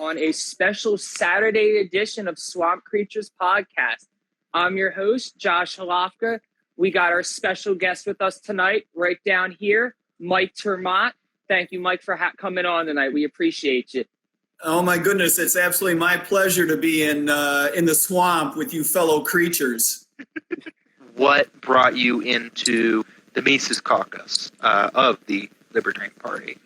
on a special Saturday edition of Swamp Creatures Podcast. I'm your host, Josh Halofka. We got our special guest with us tonight, right down here, Mike Maat. Thank you, Mike, for coming on tonight. We appreciate you. Oh my goodness, it's absolutely my pleasure to be in the swamp with you fellow creatures. What brought you into the Mises Caucus of the Libertarian Party?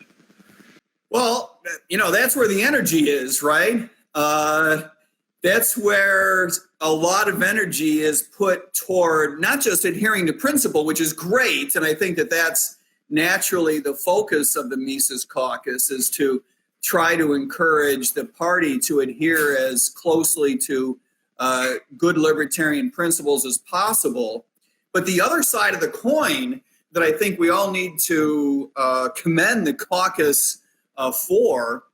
Well, that's where the energy is, right? That's where a lot of energy is put toward not just adhering to principle, which is great, and I think that that's naturally the focus of the Mises Caucus, is to try to encourage the party to adhere as closely to good libertarian principles as possible. But the other side of the coin that I think we all need to commend the caucus for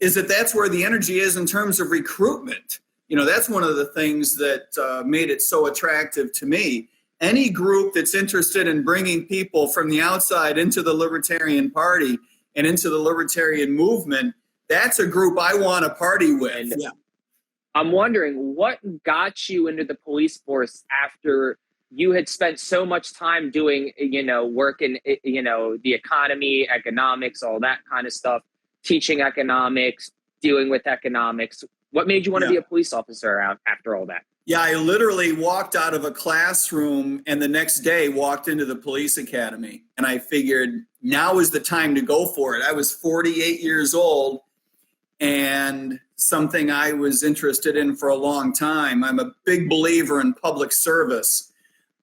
is that that's where the energy is in terms of recruitment. That's one of the things that made it so attractive to me. Any group that's interested in bringing people from the outside into the Libertarian Party and into the libertarian movement, that's a group I want to party with. Yeah. I'm wondering, what got you into the police force after you had spent so much time doing, work in, the economy, economics, all that kind of stuff, teaching economics, dealing with economics? What made you want to be a police officer after all that? Yeah, I literally walked out of a classroom and the next day walked into the police academy. And I figured now is the time to go for it. I was 48 years old and something I was interested in for a long time. I'm a big believer in public service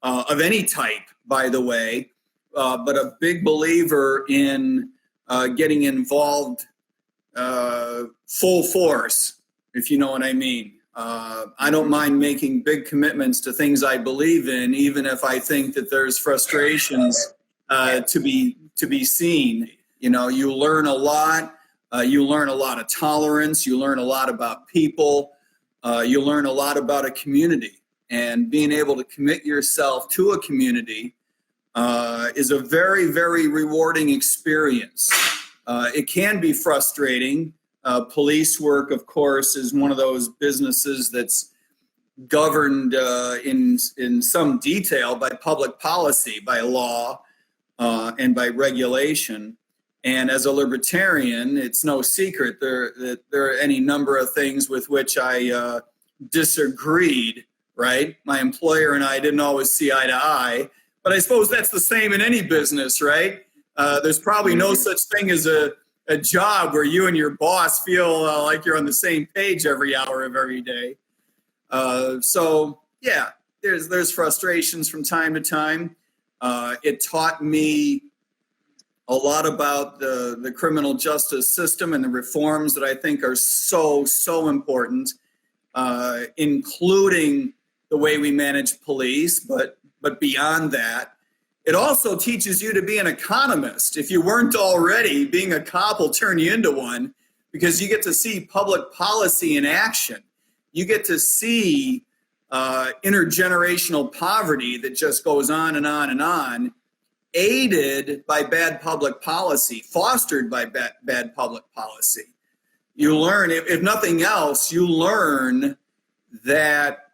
of any type, by the way, but a big believer in getting involved full force, if you know what I mean. I don't mind making big commitments to things I believe in, even if I think that there's frustrations to be seen. You learn a lot. You learn a lot of tolerance. You learn a lot about people. You learn a lot about a community. And being able to commit yourself to a community is a very, very rewarding experience. It can be frustrating. Police work, of course, is one of those businesses that's governed in some detail by public policy, by law, and by regulation. And as a libertarian, it's no secret that there are any number of things with which I disagreed, right? My employer and I didn't always see eye to eye, but I suppose that's the same in any business, right? There's probably no such thing as a job where you and your boss feel like you're on the same page every hour of every day. So yeah, there's frustrations from time to time. It taught me a lot about the criminal justice system and the reforms that I think are so important, including the way we manage police, but beyond that. It also teaches you to be an economist. If you weren't already, being a cop will turn you into one, because you get to see public policy in action. You get to see intergenerational poverty that just goes on and on and on, aided by bad public policy, fostered by bad public policy. You learn, if nothing else, you learn that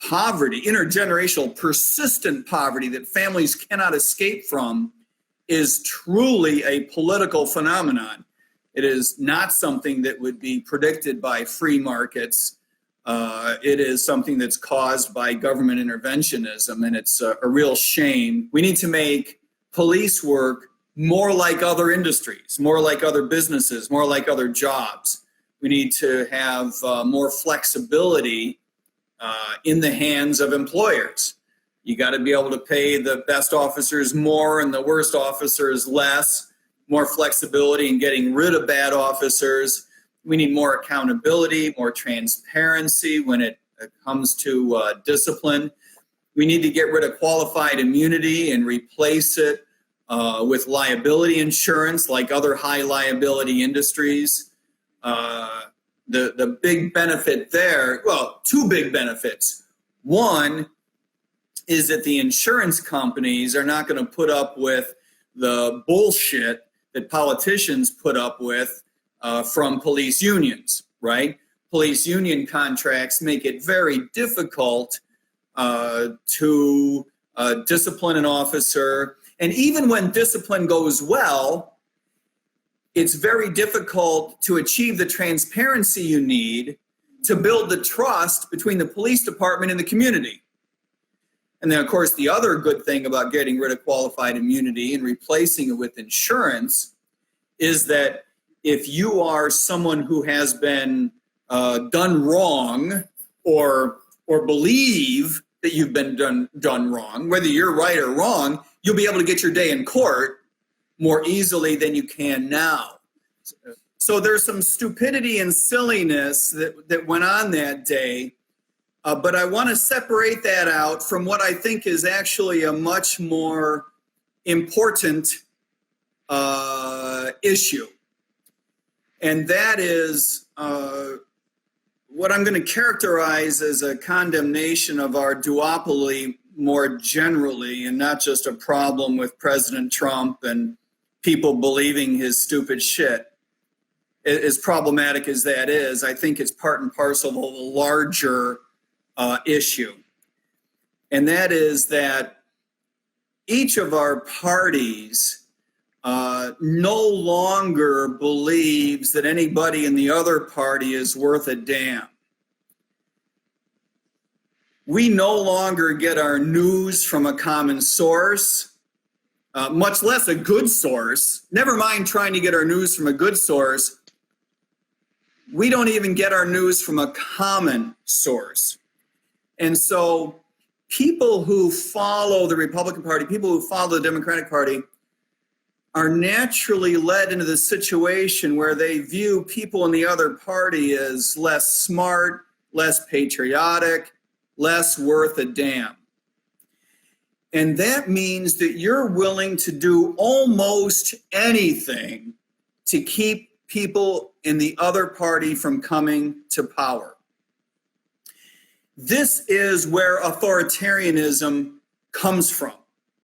poverty, intergenerational, persistent poverty that families cannot escape from, is truly a political phenomenon. It is not something that would be predicted by free markets. It is something that's caused by government interventionism, and it's a real shame. We need to make police work more like other industries, more like other businesses, more like other jobs. We need to have more flexibility in the hands of employers. You got to be able to pay the best officers more and the worst officers less, more flexibility in getting rid of bad officers. We need more accountability, more transparency when it comes to discipline. We need to get rid of qualified immunity and replace it with liability insurance like other high liability industries. The big benefit there, well, two big benefits. One is that the insurance companies are not going to put up with the bullshit that politicians put up with from police unions, right? Police union contracts make it very difficult to discipline an officer. And even when discipline goes well, it's very difficult to achieve the transparency you need to build the trust between the police department and the community. And then, of course, the other good thing about getting rid of qualified immunity and replacing it with insurance is that if you are someone who has been done wrong or believe that you've been done wrong, whether you're right or wrong, you'll be able to get your day in court more easily than you can now. So there's some stupidity and silliness that went on that day, but I want to separate that out from what I think is actually a much more important issue. And that is what I'm going to characterize as a condemnation of our duopoly more generally, and not just a problem with President Trump and people believing his stupid shit. As problematic as that is, I think it's part and parcel of a larger issue. And that is that each of our parties no longer believes that anybody in the other party is worth a damn. We no longer get our news from a common source, much less a good source. Never mind trying to get our news from a good source. We don't even get our news from a common source. And so people who follow the Republican Party, people who follow the Democratic Party, are naturally led into the situation where they view people in the other party as less smart, less patriotic, less worth a damn. And that means that you're willing to do almost anything to keep people in the other party from coming to power. This is where authoritarianism comes from.